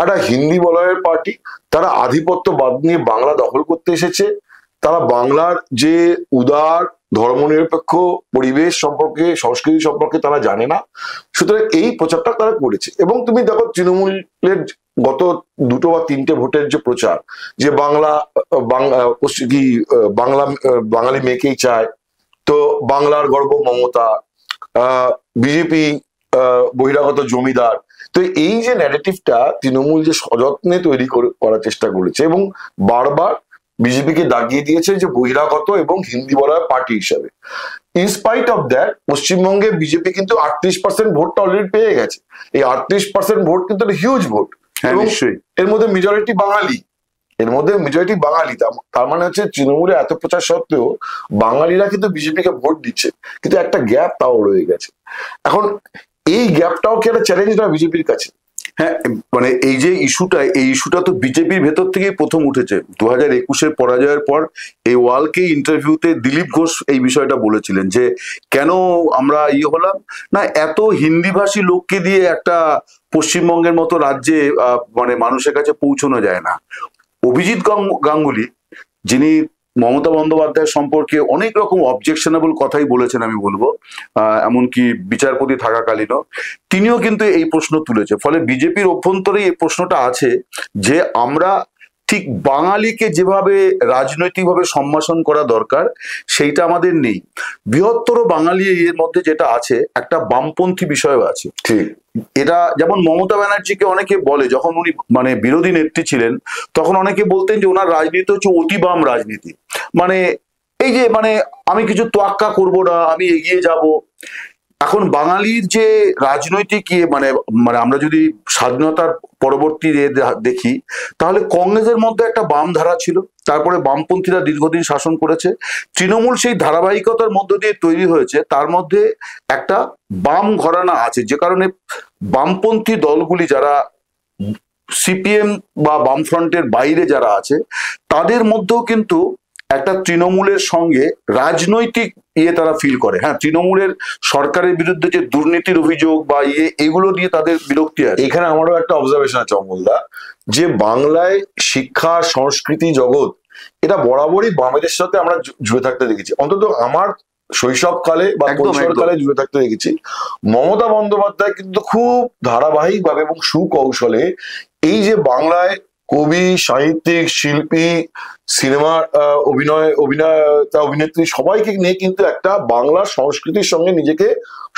একটা হিন্দি বলয়ের পার্টি, তারা আধিপত্যবাদ নিয়ে বাংলা দখল করতে এসেছে। তারা বাংলার যে উদার ধর্মনিরপেক্ষ পরিবেশ সম্পর্কে, সংস্কৃতি সম্পর্কে তারা জানে না। সুতরাং এই প্রচারটা তারা করেছে। এবং তুমি দেখো তৃণমূলের গত 2 বা 3টে ভোটের যে প্রচার, যে বাঙালি মেয়েকেই চায়, তো বাংলার গর্ব মমতা, বিজেপি বহিরাগত জমিদার, তো এই যে ন্যারেটিভটা তৃণমূল যে সযত্নে তৈরি করার চেষ্টা করেছে এবং বারবার বিজেপিকে দাগিয়ে দিয়েছে যে বহিরাগত এবং হিন্দি বলয় পার্টি হিসাবে। ইনস্পাইট অফ দ্যাট পশ্চিমবঙ্গে বিজেপি কিন্তু 38% ভোটটা অলরেডি পেয়ে গেছে। এই 38% ভোট কিন্তু একটা হিউজ ভোট, এর মধ্যে মেজরিটি বাঙালি। তার মানে হচ্ছে তৃণমূলের এত প্রচার সত্ত্বেও বাঙালিরা কিন্তু বিজেপিকে ভোট দিচ্ছে, কিন্তু একটা গ্যাপ তাও রয়ে গেছে। এখন এই গ্যাপটাও কি একটা চ্যালেঞ্জ না বিজেপির কাছে? হ্যাঁ, মানে এই যে ইস্যুটা তো বিজেপির ভেতর থেকেই প্রথম উঠেছে। 2021-এর পরাজয়ের পর এই ওয়ালকে ইন্টারভিউতে দিলীপ ঘোষ এই বিষয়টা বলেছিলেন যে কেন আমরা হলাম না, এত হিন্দিভাষী লোককে দিয়ে একটা পশ্চিমবঙ্গের মতো রাজ্যে মানে মানুষের কাছে পৌঁছানো যায় না। অভিজিৎ গাঙ্গুলি, যিনি মমতা বন্দ্যোপাধ্যায় সম্পর্কে অনেক রকম অবজেকশনেবল কথাই বলেছেন, আমি বলবো এমনকি বিচারপতি থাকাকালীনও, তিনিও কিন্তু এই প্রশ্ন তুলেছে। ফলে বিজেপির অভ্যন্তরে এই প্রশ্নটা আছে যে আমরা ঠিক বাঙালিকে যেভাবে রাজনৈতিকভাবে সম্ভাষণ করা দরকার সেইটা আমাদের নেই। বৃহত্তর বাঙালি এর মধ্যে যেটা আছে, একটা বামপন্থী বিষয় আছে। ঠিক, এটা যেমন মমতা ব্যানার্জিকে অনেকে বলে, যখন উনি মানে বিরোধী নেত্রী ছিলেন তখন অনেকে বলতেন যে ওনার রাজনীতি হচ্ছে অতি বাম রাজনীতি, মানে এই যে মানে আমি কিছু তোয়াক্কা করবো না, আমি এগিয়ে যাব। এখন বাঙালির যে রাজনৈতিক মানে আমরা যদি স্বাধীনতার পরবর্তী দেখি, তাহলে কংগ্রেসের মধ্যে একটা বাম ধারা ছিল, তারপরে বামপন্থীরা দীর্ঘদিন শাসন করেছে, তৃণমূল সেই ধারাবাহিকতার মধ্য দিয়ে তৈরি হয়েছে, তার মধ্যে একটা বাম ঘরানা আছে। যে কারণে বামপন্থী দলগুলি যারা সিপিএম বা বামফ্রন্টের বাইরে যারা আছে, তাদের মধ্যেও কিন্তু একটা তৃণমূলের সঙ্গে রাজনৈতিক তারা ফিল করে। হ্যাঁ, তৃণমূলের সরকারের বিরুদ্ধে যে দুর্নীতির অভিযোগ বা এগুলো দিয়ে তাদের বিরক্তি আছে। এখানে আমারও একটা অবজারভেশন আছে অমলদা, যে বাংলায় শিক্ষা সংস্কৃতি জগৎ এটা বরাবরই বামেদের সাথে আমরা জুড়ে থাকতে দেখেছি, অন্তত আমার শৈশবকালে বা কৈশোরকালে জুড়ে থাকতে দেখেছি। মমতা বন্দ্যোপাধ্যায় কিন্তু খুব ধারাবাহিকভাবে এবং সুকৌশলে এই যে বাংলায় কবি, সাহিত্যিক, শিল্পী, সিনেমার অভিনেতা, অভিনেত্রী সবাইকে নিয়ে কিন্তু একটা বাংলা সংস্কৃতির সঙ্গে নিজেকে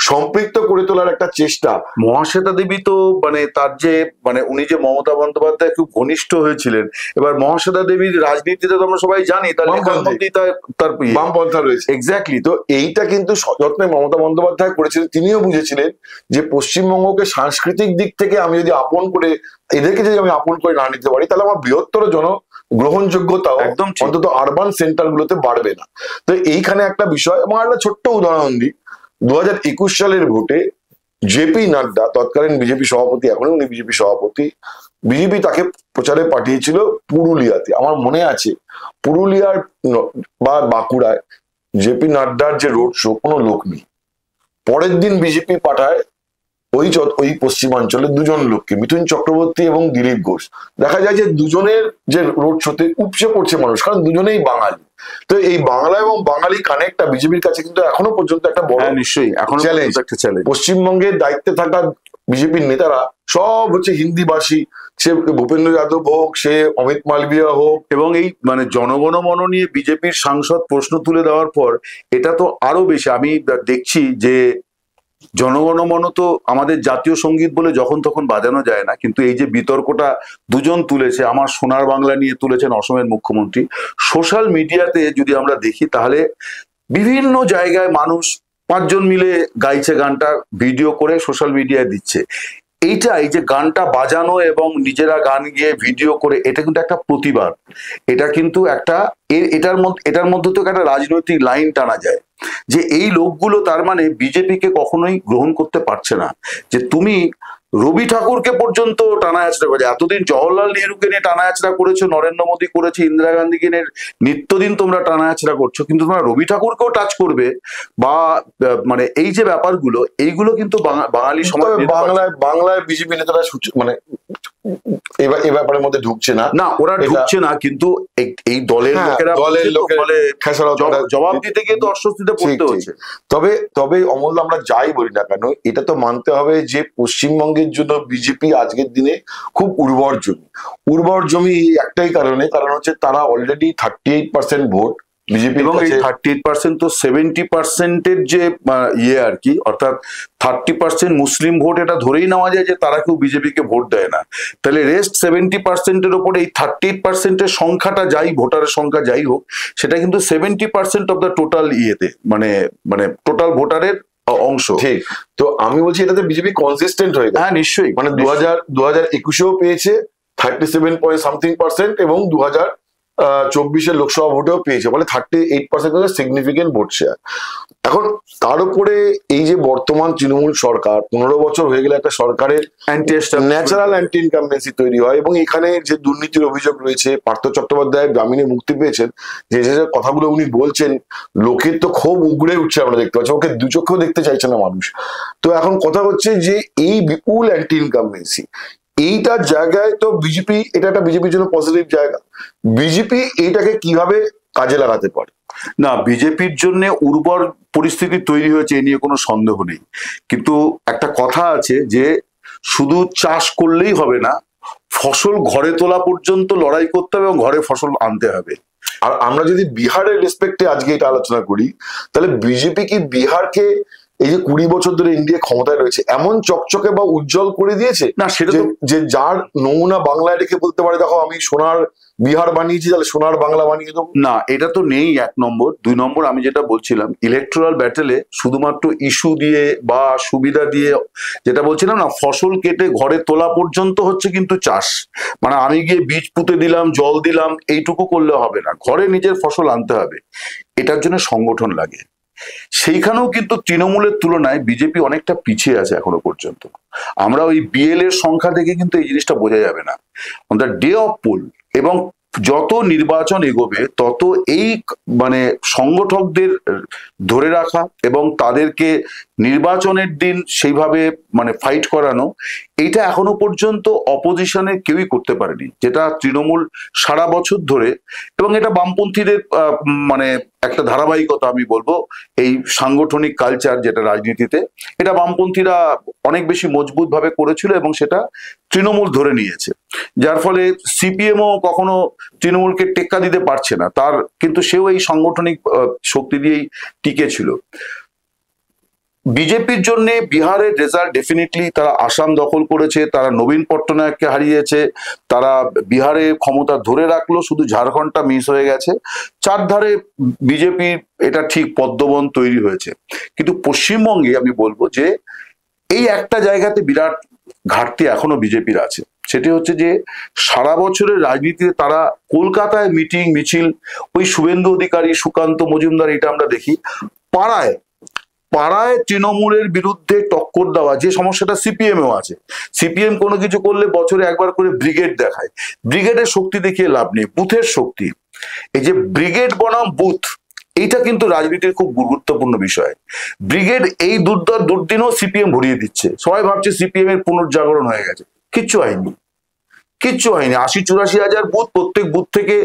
সম্পৃক্ত করে তোলার একটা চেষ্টা। মহাশ্বেতা দেবী তো মানে তার যে মানে উনি যে মমতা বন্দ্যোপাধ্যায় খুব ঘনিষ্ঠ হয়েছিলেন, এবার মহাশ্বেতা দেবীর রাজনীতিতে তো আমরা সবাই জানি তার লেখার মধ্যেই তার বামপন্থা রয়েছে। এক্স্যাক্টলি। তো এইটা কিন্তু সযত্নে মমতা বন্দ্যোপাধ্যায় করেছিলেন। তিনিও বুঝেছিলেন যে পশ্চিমবঙ্গকে সাংস্কৃতিক দিক থেকে আমি যদি আপন করে, এদেরকে যদি আমি আপন করে না নিতে পারি, তাহলে আমার বৃহত্তর গ্রহণযোগ্যতাও একদম অন্তত আরবান সেন্টার গুলোতে বাড়বে না। তো এইখানে একটা বিষয়, এবং একটা ছোট্ট উদাহরণ দিই, 2021 সালের ভোটে জেপি নাড্ডা, তৎকালীন বিজেপি সভাপতি, এখনো উনি বিজেপি সভাপতি, বিজেপি তাকে প্রচারে পাঠিয়েছিল পুরুলিয়াতে। আমার মনে আছে পুরুলিয়ার বা বাঁকুড়ায় জেপি নাড্ডার যে রোড শো, কোনো লোক নেই। পরের দিন বিজেপি পাঠায় ওই পশ্চিমাঞ্চলে দুজন লোককে, মিঠুন চক্রবর্তী এবং দিলীপ ঘোষ। দেখা যায় যে দুজনের যে রোড শোতে উপচে পড়ছে মানুষ, কারণ দুজনেই বাঙালি। তো এই বাংলা এবং বাঙালি কানেক্টটা বিজেপির কাছে কিন্তু এখনো পর্যন্ত একটা বড় নিশ্চয়ই এখন চ্যালেঞ্জ। পশ্চিমবঙ্গের দায়িত্বে থাকা বিজেপির নেতারা সব হচ্ছে হিন্দিভাষী, সে ভূপেন্দ্র যাদব হোক, সে অমিত মালবিয়া হোক। এবং এই মানে জনগণমন নিয়ে বিজেপির সাংসদ প্রশ্ন তুলে দেওয়ার পর এটা তো আরো বেশি আমি দেখছি যে জনগণমন তো আমাদের জাতীয় সঙ্গীত বলে যখন তখন বাজানো যায় না, কিন্তু এই যে বিতর্কটা দুজন তুলেছে, আমার সোনার বাংলা নিয়ে তুলেছেন অসমের মুখ্যমন্ত্রী, সোশ্যাল মিডিয়াতে যদি আমরা দেখি তাহলে বিভিন্ন জায়গায় মানুষ 5 জন মিলে গাইছে গানটা, ভিডিও করে সোশ্যাল মিডিয়ায় দিচ্ছে। এই যে গানটা বাজানো এবং নিজেরা গান গিয়ে ভিডিও করে, এটা কিন্তু একটা প্রতিবাদ। এটা কিন্তু একটা এটার মধ্যে তো একটা রাজনৈতিক লাইন টানা যায় যে এই লোকগুলো তার মানে বিজেপিকে কখনোই গ্রহণ করতে পারছে না। যে তুমি রবি ঠাকুরকে পর্যন্ত টানা আছড়া করেছে, এতদিন জওহরলাল নেহরুকে নিয়ে টানা আছড়া করেছো, নরেন্দ্র মোদী করেছে, ইন্দিরা গান্ধীকে নিয়ে নিত্যদিন তোমরা টানা আছড়া করছো, কিন্তু তোমরা রবি ঠাকুরকেও টাচ করবে বা মানে এই যে ব্যাপারগুলো, এইগুলো কিন্তু বাঙালি সমাজ বাংলায় বিজেপি নেতারা মানে এই ব্যাপারের মধ্যে ঢুকছে না, ওরা ঢুকছে না, কিন্তু এই দলের লোকেরা জবাব দিতে গিয়ে তো অস্বস্তিতে পড়তে হচ্ছে। তবে অমূল্য, আমরা যাই বলি না কেন, এটা তো মানতে হবে যে পশ্চিমবঙ্গের জন্য বিজেপি আজকের দিনে খুব উর্বর জমি একটাই কারণ হচ্ছে তারা অলরেডি 38% ভোট বিজেপি, এবং এই 38% তো 70%-এর যে আর কি, অর্থাৎ 30% মুসলিম ভোট, এটা ধরেই নেওয়া যায় যে তারা কেউ বিজেপিকে ভোট দেয় না। তাহলে রেস্ট 70%-এর উপরে এই 38%-এর সংখ্যাটা ভোটারের সংখ্যা যাই হোক, সেটা কিন্তু 70% অফ দ্য টোটাল মানে টোটাল ভোটারের অংশ। ঠিক। তো আমি বলছি এটাতে বিজেপি কনসিস্টেন্ট হয়ে গেছে। হ্যাঁ নিশ্চয়ই, মানে 2021-এও পেয়েছে 37.something% এবং 2024 লোকসভা ভোটেও পেয়েছে, বলে 38% সিগনিফিকেন্ট ভোট শেয়ার। এখন তার উপরে এই যে বর্তমান তৃণমূল সরকার, 15 বছর হয়ে গেলে একটা সরকারের ন্যাচারাল অ্যান্টি ইনকামবেন্সি তৈরি হয়, এবং এখানে যে দুর্নীতির অভিযোগ রয়েছে, পার্থ চট্টোপাধ্যায় জামিনে মুক্তি পেয়েছেন, যে কথাগুলো উনি বলছেন, লোকের তো খুব উগড়ে উঠছে, আমরা দেখতে পাচ্ছি, ওকে দু চোখেও দেখতে চাইছে না মানুষ। তো এখন কথা হচ্ছে যে এই বিপুল অ্যান্টি ইনকামবেন্সি, এইটার জায়গায় তো বিজেপি, এটা একটা বিজেপির জন্য পজিটিভ জায়গা। বিজেপি এইটাকে কিভাবে কাজে লাগাতে পারে? না, বিজেপির জন্য উর্বর পরিস্থিতি তৈরি হয়েছে, এ নিয়ে কোনো সন্দেহ নেই, কিন্তু একটা কথা আছে যে শুধু চাষ করলেই হবে না, ফসল ঘরে তোলা পর্যন্ত লড়াই করতে হবে এবং ঘরে ফসল আনতে হবে। আর আমরা যদি বিহারের রেসপেক্টে আজকে এটা আলোচনা করি, তাহলে বিজেপি কি বিহারকে এই যে 20 বছর ধরে ইন্ডিয়া ক্ষমতায় রয়েছে এমন চকচকে বা উজ্জ্বল করে দিয়েছে? না, সেটা যে যার নমুনা বাংলায় রেখে বলতে পারে দেখো আমি সোনার বিহার বানিয়েছি, তাহলে সোনার বাংলা বানিয়ে দেবো। না, এটা তো নেই, 1 নম্বর। 2 নম্বর, আমি যেটা বলছিলাম, ইলেকট্রাল ব্যাটেলে শুধুমাত্র ইস্যু দিয়ে বা সুবিধা দিয়ে, যেটা বলছিলাম না, ফসল কেটে ঘরে তোলা পর্যন্ত হচ্ছে কিন্তু চাষ। মানে আমি গিয়ে বীজ পুঁতে দিলাম, জল দিলাম, এইটুকু করলে হবে না, ঘরে নিজের ফসল আনতে হবে। এটার জন্য সংগঠন লাগে। সেইখানেও কিন্তু তৃণমূলের তুলনায় বিজেপি অনেকটা পিছিয়ে আছে এখনো পর্যন্ত। আমরা ওই বিএল এর সংখ্যা থেকে কিন্তু এই জিনিসটা বোঝা যাবে না। On the day of poll এবং যত নির্বাচন এগোবে তত এই মানে সংগঠকদের ধরে রাখা এবং তাদেরকে নির্বাচনের দিন সেইভাবে মানে ফাইট করানো, এইটা এখনো পর্যন্ত অপোজিশনে কেউই করতে পারেনি, যেটা তৃণমূল সারা বছর ধরে, এবং এটা বামপন্থীদের মানে একটা ধারাবাহিকতা আমি বলবো, এই সাংগঠনিক কালচার যেটা রাজনীতিতে, এটা বামপন্থীরা অনেক বেশি মজবুত ভাবে করেছিল এবং সেটা তৃণমূল ধরে নিয়েছে, যার ফলে সিপিএমও কখনো তৃণমূলকে টেক্কা দিতে পারছে না, তার কিন্তু সেও এই সাংগঠনিক শক্তি দিয়েই টিকে ছিল। বিজেপির জন্য বিহারের রেজাল্ট ডেফিনেটলি, তারা আসাম দখল করেছে, তারা নবীন পট্টনায়ককে হারিয়েছে, তারা বিহারে ক্ষমতা ধরে রাখলো, শুধু ঝাড়খণ্ডটা মিস হয়ে গেছে, চারধারে বিজেপির এটা ঠিক পদ্মবন তৈরি হয়েছে। কিন্তু পশ্চিমবঙ্গে আমি বলবো যে এই একটা জায়গাতে বিরাট ঘাটতি এখনো বিজেপির আছে, সেটি হচ্ছে যে সারা বছরের রাজনীতিতে তারা কলকাতায় মিটিং মিছিল, ওই শুভেন্দু অধিকারী, সুকান্ত মজুমদার, এটা আমরা দেখি, পাড়ায় পাড়ায় তৃণমূলের বিরুদ্ধে টক্কর দেওয়া, যে সমস্যাটা সিপিএমও আছে। সিপিএম কোনো কিছু করলে বছরে একবার করে ব্রিগেড দেখায়, ব্রিগেডের শক্তি দেখিয়ে লাভ নেই, বুথের শক্তি, এই যে ব্রিগেড বনাম বুথ, এইটা কিন্তু রাজনীতির খুব গুরুত্বপূর্ণ বিষয়। ব্রিগেড এই দুর্দিনও সিপিএম ভরিয়ে দিচ্ছে, সবাই ভাবছে সিপিএম এর পুনর্জাগরণ হয়ে গেছে, কিচ্ছু হয়নি, কিচ্ছু হয়নি। ৮০-৮৪ হাজার বুথ, প্রত্যেক বুথ থেকে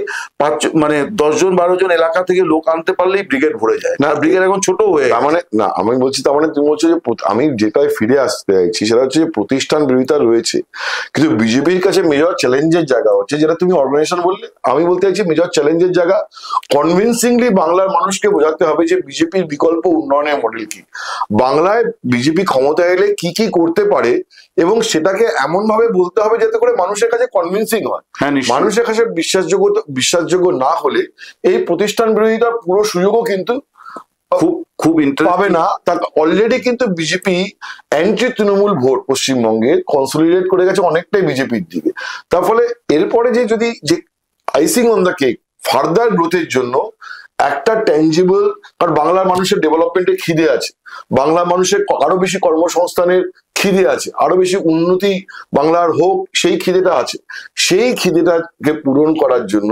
10 জন 12 জন এলাকা থেকে লোক আনতে পারলেই ব্রিগেড ভরে যায় না, ব্রিগেড এখন ছোট হয়ে, তার মানে না, আমি বলছি তার মানে তুমি বলছো যে আমি যেটাই ফিরে আসতে চাইছি সেটা হচ্ছে যে প্রতিষ্ঠান বিরোধিতা রয়েছে, কিন্তু বিজেপির কাছে মেজর চ্যালেঞ্জের জায়গা হচ্ছে, যেটা তুমি অর্গানাইজেশন বললে, আমি বলতে চাইছি মেজর চ্যালেঞ্জের জায়গা কনভিনসিংলি বাংলার মানুষকে বোঝাতে হবে যে বিজেপির বিকল্প উন্নয়নের মডেল কি, বাংলায় বিজেপি ক্ষমতা এলে কি কি করতে পারে, এবং সেটাকে এমন ভাবে বলতে হবে যাতে করে মানুষের কাছে কনভিন্সিং হয়। মানুষের কাছে বিশ্বাসযোগ্য না হলে এই প্রতিষ্ঠান বিরোধিতার পুরো সুযোগও কিন্তু খুব পাবে না। তার অলরেডি কিন্তু বিজেপি অ্যান্টি তৃণমূল ভোট পশ্চিমবঙ্গে কনসলিডেট করে গেছে অনেকটাই বিজেপির দিকে। তার ফলে এরপরে যদি icing on the cake further গ্রোথের জন্য একটা ট্যাঞ্জিবল, কারণ বাংলার মানুষের ডেভেলপমেন্টের খিদে আছে, বাংলা মানুষের আরো বেশি কর্মসংস্থানের খিদে আছে, আরো বেশি উন্নতি বাংলার হোক, সেই খিদেটা আছে। সেই খিদেটাকে পূরণ করার জন্য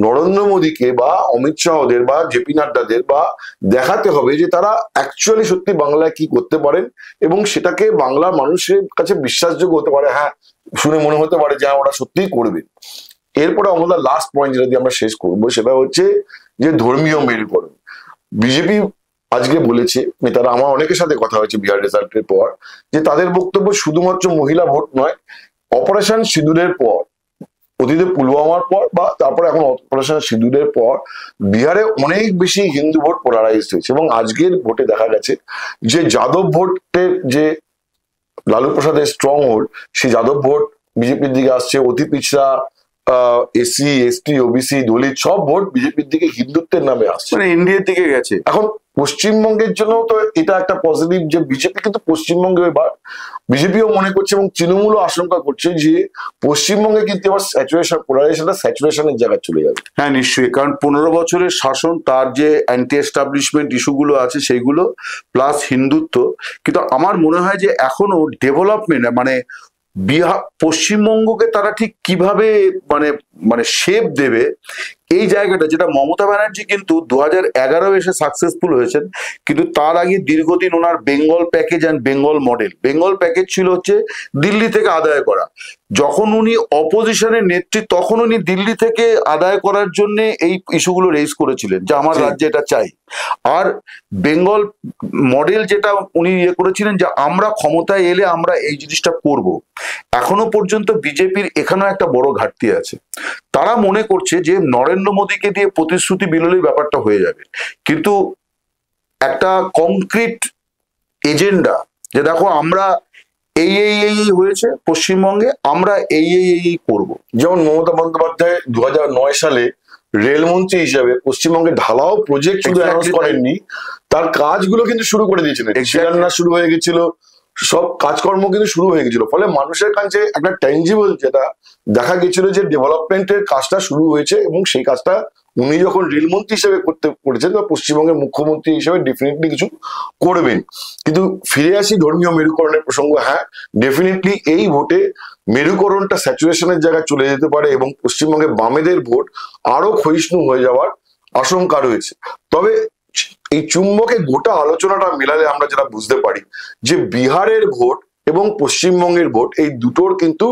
নরেন্দ্র মোদীকে বা অমিত শাহদের বা জেপি নাড্ডাদের বা দেখাতে হবে যে তারা অ্যাকচুয়ালি সত্যি বাংলায় কি করতে পারেন, এবং সেটাকে বাংলার মানুষের কাছে বিশ্বাসযোগ্য হতে পারে, হ্যাঁ শুনে মনে হতে পারে যে ওরা সত্যিই করবে। এরপরে আমাদের লাস্ট পয়েন্ট যেটা দিয়ে আমরা শেষ করবো সেটা হচ্ছে যে ধর্মীয় মেরুকরণ। বিজেপি আজকে বলেছে, নেতারা, আমার অনেকের সাথে কথা হয়েছে বিহার রেজাল্টের পর, যে তাদের বক্তব্য শুধুমাত্র মহিলা ভোট নয়, অপারেশন সিঁদুরের পর, অতীতে পুলওয়ামার পর বা তারপরে এখন অপারেশন সিঁদুরের পর বিহারে অনেক বেশি হিন্দু ভোট পোলারাইজড হয়েছে, এবং আজকের ভোটে দেখা গেছে যে যাদব ভোটের যে লালু প্রসাদের স্ট্রং হোল্ড, সেই যাদব ভোট বিজেপির দিকে আসছে, অতি পিছড়া এসসি এসটি ওবিসি দলিত সব ভোট বিজেপির দিকে হিন্দুত্বের নামে আসছে, মানে ইন্ডিয়ার দিকে গেছে। এখন পশ্চিমবঙ্গের জন্য তো এটা একটা পজিটিভ যে বিজেপি কিন্তু পশ্চিমবঙ্গে এবার বিজেপিও মনে করছে এবং তৃণমূলও আশঙ্কা করছে যে পশ্চিমবঙ্গে কিন্তু এবার পোলারাইজেশনটা স্যাচুরেশনের জায়গায় চলে যাবে। হ্যাঁ নিশ্চয়ই, কারণ 15 বছরের শাসন, তার যে অ্যান্টি এস্টাবলিশমেন্ট ইস্যুগুলো আছে সেইগুলো, প্লাস হিন্দুত্ব, কিন্তু আমার মনে হয় যে এখনো ডেভেলপমেন্ট মানে পশ্চিমবঙ্গকে তারা ঠিক কিভাবে মানে শেপ দেবে, এই জায়গাটা, যেটা মমতা ব্যানার্জি কিন্তু 2011 এসে সাকসেসফুল হয়েছেন, কিন্তু তার আগে দীর্ঘদিন ওনার Bengal package and Bengal model, Bengal package ছিল হচ্ছে দিল্লি থেকে আদায় করা। যখন উনি অপোজিশনের নেত্রী তখন উনি দিল্লি থেকে আদায় করার জন্য এই ইস্যুগুলো রেজ করেছিলেন যে আমার রাজ্যে এটা চাই। আর বেঙ্গল মডেল যেটা উনি করেছিলেন যে আমরা ক্ষমতায় এলে আমরা এই জিনিসটা করব। এখনো পর্যন্ত বিজেপির এখানেও একটা বড় ঘাটতি আছে, তারা মনে করছে যে নরেন্দ্র মোদীকে দিয়ে প্রতিশ্রুতি বিলোলেই ব্যাপারটা হয়ে যাবে, কিন্তু একটা কংক্রিট এজেন্ডা যে দেখো আমরা এই হয়েছে পশ্চিমবঙ্গে, আমরা এই করব। যেমন মমতা বন্দ্যোপাধ্যায় 2009 সালে রেলমন্ত্রী হিসাবে পশ্চিমবঙ্গে ঢালাও প্রজেক্ট শুধু অ্যানাউন্স করেননি, তার কাজগুলো কিন্তু শুরু করে দিয়েছিলেন, শিলান্যাস শুরু হয়ে গেছিল, সব কাজকর্ম কিন্তু শুরু হয়ে গেছিল। ফলে মানুষের কাছে একটা ট্যাঞ্জিবল যেটা দেখা গেছিল যে ডেভেলপমেন্টের কাজটা শুরু হয়েছে, এবং সেই কাজটা উনি যখন রেলমন্ত্রী হিসেবে করেছেন বা পশ্চিমবঙ্গের মুখ্যমন্ত্রী হিসেবে ডেফিনেটলি কিছু করবেন। কিন্তু ফিরে আসি ধর্মীয় মেরুকরণের প্রসঙ্গ, হ্যাঁ ডেফিনেটলি এই ভোটে মেরুকরণটা স্যাচুরেশনের জায়গায় চলে যেতে পারে এবং পশ্চিমবঙ্গে বামেদের ভোট আরো ক্ষয়িষ্ণু হয়ে যাওয়ার আশঙ্কা রয়েছে। তবে এই চুম্বকে গোটা আলোচনাটা মেলালে আমরা যেটা বুঝতে পারি যে বিহারের ভোট এবং পশ্চিমবঙ্গের ভোট এই দুটোর কিন্তু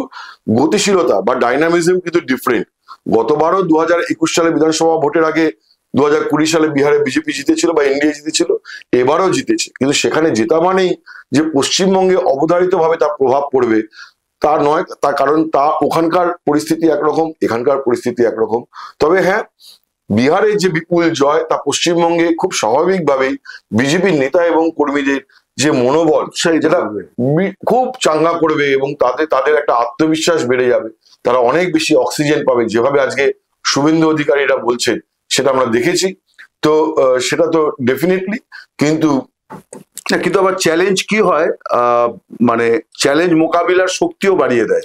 গতিশীলতা বা ডাইনামিজম কিন্তু ডিফারেন্ট। গতবারও 2021 সালে বিধানসভা ভোটের আগে 2020 সালে বিহারে বিজেপি জিতেছিল বা এনডিএ জিতেছিল, এবারও জিতেছে, কিন্তু সেখানে জেতা মানেই যে পশ্চিমবঙ্গে অবধারিতভাবে তার প্রভাব পড়বে তা নয়। তার কারণ ওখানকার পরিস্থিতি একরকম, এখানকার পরিস্থিতি একরকম। তবে হ্যাঁ, বিহারের যে বিপুল জয় তা পশ্চিমবঙ্গে খুব স্বাভাবিকভাবেই বিজেপির নেতা এবং কর্মীদের যে মনোবল যেটা খুব চাঙ্গা করবে এবং তাদের একটা আত্মবিশ্বাস বেড়ে যাবে, তারা অনেক বেশি অক্সিজেন পাবে, যেভাবে আজকে শুভেন্দু অধিকারীরা বলছেন সেটা আমরা দেখেছি। তো সেটা তো ডেফিনেটলি, কিন্তু আবার চ্যালেঞ্জ কি হয়, মানে চ্যালেঞ্জ মোকাবিলার শক্তিও বাড়িয়ে দেয়।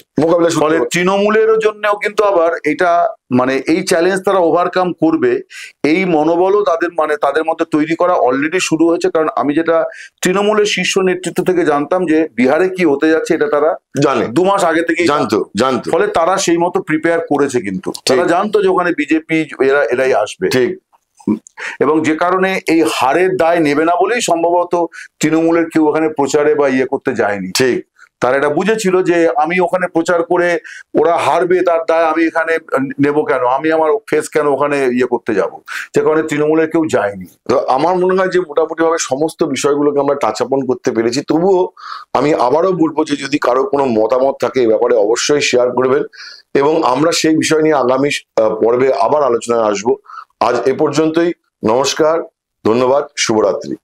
ফলে তৃণমূলের জন্যও কিন্তু আবার এটা মানে এই চ্যালেঞ্জ তারা ওভারকাম করবে এই মনোবলও তাদের মধ্যে তৈরি করা অলরেডি শুরু হয়েছে। কারণ আমি যেটা তৃণমূলের শীর্ষ নেতৃত্ব থেকে জানতাম যে বিহারে কি হতে যাচ্ছে এটা তারা জানে, 2 মাস আগে থেকে জানতো। ফলে তারা সেই মতো প্রিপেয়ার করেছে, কিন্তু তারা জানতো যে ওখানে বিজেপি এরাই আসবে, ঠিক। এবং যে কারণে এই হারের দায় নেবে না বলেই সম্ভবত তৃণমূলের কেউ ওখানে প্রচারে বা করতে যায়নি। ঠিক, তারা এটা বুঝেছিল যে আমি ওখানে প্রচার করে ওরা হারবে, তার দায় আমি এখানে নেব কেন, আমি আমার ফেস কেন ওখানে করতে যাব, যে কারণে তৃণমূলের কেউ যায়নি। তো আমার মনে হয় যে মোটামুটি ভাবে সমস্ত বিষয়গুলোকে আমরা টাচ আপন করতে পেরেছি। তবুও আমি আবারও বলবো যে যদি কারো কোনো মতামত থাকে এ ব্যাপারে অবশ্যই শেয়ার করবেন এবং আমরা সেই বিষয় নিয়ে আগামী পর্বে আবার আলোচনায় আসবো। আজ এ পর্যন্তই। নমস্কার, ধন্যবাদ, শুভরাত্রি।